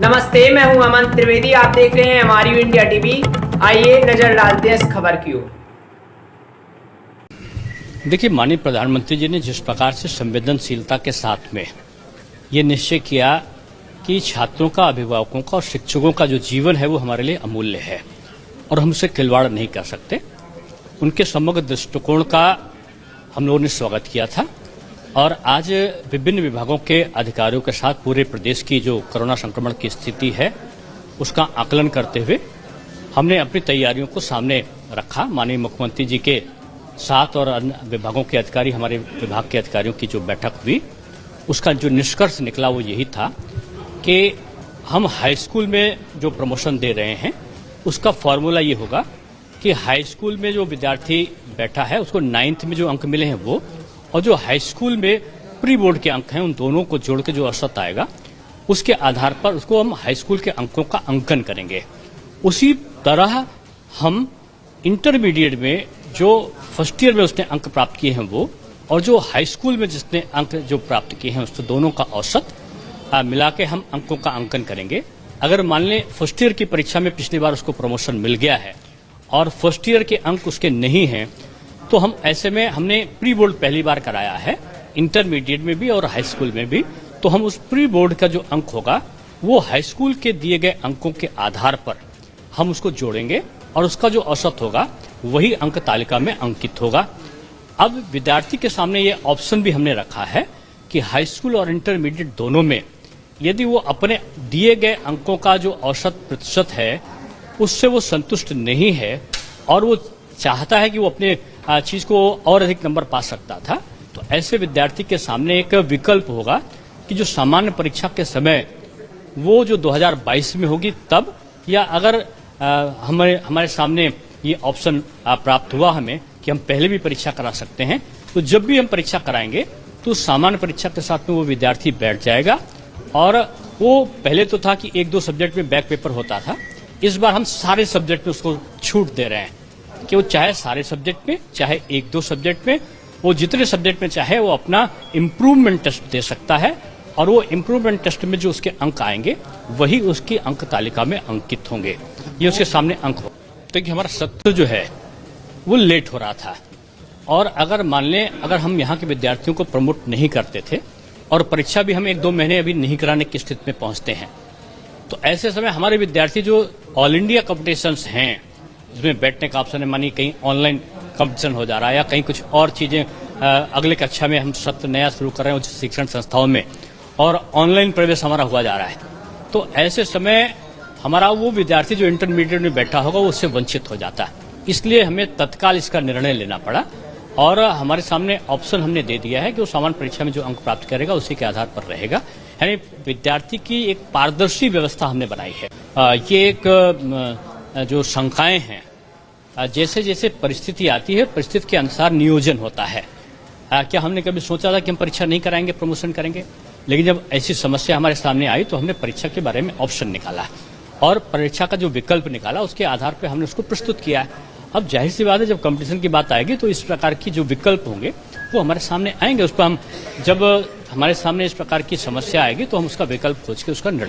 नमस्ते, मैं हूं अमन त्रिवेदी। आप देख रहे हैं हमारी इंडिया टीवी। आइए नजर डालते हैं इस खबर की ओर। देखिए, माननीय प्रधानमंत्री जी ने जिस प्रकार से संवेदनशीलता के साथ में ये निश्चय किया कि छात्रों का, अभिभावकों का और शिक्षकों का जो जीवन है वो हमारे लिए अमूल्य है और हम उसे खिलवाड़ नहीं कर सकते, उनके समग्र दृष्टिकोण का हम लोगों ने स्वागत किया था। और आज विभिन्न विभागों के अधिकारियों के साथ पूरे प्रदेश की जो कोरोना संक्रमण की स्थिति है उसका आकलन करते हुए हमने अपनी तैयारियों को सामने रखा। माननीय मुख्यमंत्री जी के साथ और अन्य विभागों के अधिकारी, हमारे विभाग के अधिकारियों की जो बैठक हुई उसका जो निष्कर्ष निकला वो यही था कि हम हाई स्कूल में जो प्रमोशन दे रहे हैं उसका फॉर्मूला ये होगा कि हाई स्कूल में जो विद्यार्थी बैठा है उसको 9th में जो अंक मिले हैं वो, और जो हाई स्कूल में प्री बोर्ड के अंक हैं उन दोनों को जोड़ के जो औसत आएगा उसके आधार पर उसको हम हाई स्कूल के अंकों का अंकन करेंगे। उसी तरह हम इंटरमीडिएट में जो फर्स्ट ईयर में उसने अंक प्राप्त किए हैं वो, और जो हाई स्कूल में जिसने अंक जो प्राप्त किए हैं उसको दोनों का औसत मिला के हम अंकों का अंकन करेंगे। अगर मान लें फर्स्ट ईयर की परीक्षा में पिछली बार उसको प्रमोशन मिल गया है और फर्स्ट ईयर के अंक उसके नहीं हैं, तो हम ऐसे में हमने प्री बोर्ड पहली बार कराया है, इंटरमीडिएट में भी और हाई स्कूल में भी, तो हम उस प्री बोर्ड का जो अंक होगा वो हाई स्कूल के दिए गए अंकों के आधार पर हम उसको जोड़ेंगे और उसका जो औसत होगा वही अंक तालिका में अंकित होगा। अब विद्यार्थी के सामने ये ऑप्शन भी हमने रखा है कि हाई स्कूल और इंटरमीडिएट दोनों में यदि वो अपने दिए गए अंकों का जो औसत प्रतिशत है उससे वो संतुष्ट नहीं है और वो चाहता है कि वो अपने चीज को और अधिक नंबर पा सकता था, तो ऐसे विद्यार्थी के सामने एक विकल्प होगा कि जो सामान्य परीक्षा के समय वो जो 2022 में होगी तब, या अगर हमारे सामने ये ऑप्शन प्राप्त हुआ हमें कि हम पहले भी परीक्षा करा सकते हैं, तो जब भी हम परीक्षा कराएंगे तो सामान्य परीक्षा के साथ में वो विद्यार्थी बैठ जाएगा। और वो पहले तो था कि 1-2 सब्जेक्ट में बैक पेपर होता था, इस बार हम सारे सब्जेक्ट में उसको छूट दे रहे हैं कि वो चाहे सारे सब्जेक्ट में, चाहे 1-2 सब्जेक्ट में, वो जितने सब्जेक्ट में चाहे वो अपना इम्प्रूवमेंट टेस्ट दे सकता है और वो इम्प्रूवमेंट टेस्ट में जो उसके अंक आएंगे वही उसकी अंक तालिका में अंकित होंगे, ये उसके सामने अंक हो। तो कि हमारा सत्र जो है वो लेट हो रहा था और अगर मान लें अगर हम यहाँ के विद्यार्थियों को प्रमोट नहीं करते थे और परीक्षा भी हम 1-2 महीने अभी नहीं कराने की स्थिति में पहुंचते हैं, तो ऐसे समय हमारे विद्यार्थी जो ऑल इंडिया कॉम्पिटिशन्स हैं जिसमें बैठने का ऑप्शन है, मानिए कहीं ऑनलाइन कंपटीशन हो जा रहा है या कहीं कुछ और चीजें, अगले कक्षा में हम सत्र नया शुरू कर रहे हैं उच्च शिक्षण संस्थाओं में और ऑनलाइन प्रवेश हमारा हुआ जा रहा है, तो ऐसे समय हमारा वो विद्यार्थी जो इंटरमीडिएट में बैठा होगा वो उससे वंचित हो जाता है। इसलिए हमें तत्काल इसका निर्णय लेना पड़ा और हमारे सामने ऑप्शन हमने दे दिया है कि वो सामान्य परीक्षा में जो अंक प्राप्त करेगा उसी के आधार पर रहेगा। यानी विद्यार्थी की एक पारदर्शी व्यवस्था हमने बनाई है। ये एक जो शंकाएं हैं, जैसे जैसे परिस्थिति आती है परिस्थिति के अनुसार नियोजन होता है। क्या हमने कभी सोचा था कि हम परीक्षा नहीं कराएंगे, प्रमोशन करेंगे? लेकिन जब ऐसी समस्या हमारे सामने आई तो हमने परीक्षा के बारे में ऑप्शन निकाला और परीक्षा का जो विकल्प निकाला उसके आधार पर हमने उसको प्रस्तुत किया है। अब जाहिर सी बात है जब कंपटीशन की बात आएगी तो इस प्रकार की जो विकल्प होंगे वो हमारे सामने आएंगे, उस पर हम जब हमारे सामने इस प्रकार की समस्या आएगी तो हम उसका विकल्प खोज के उसका निर्णय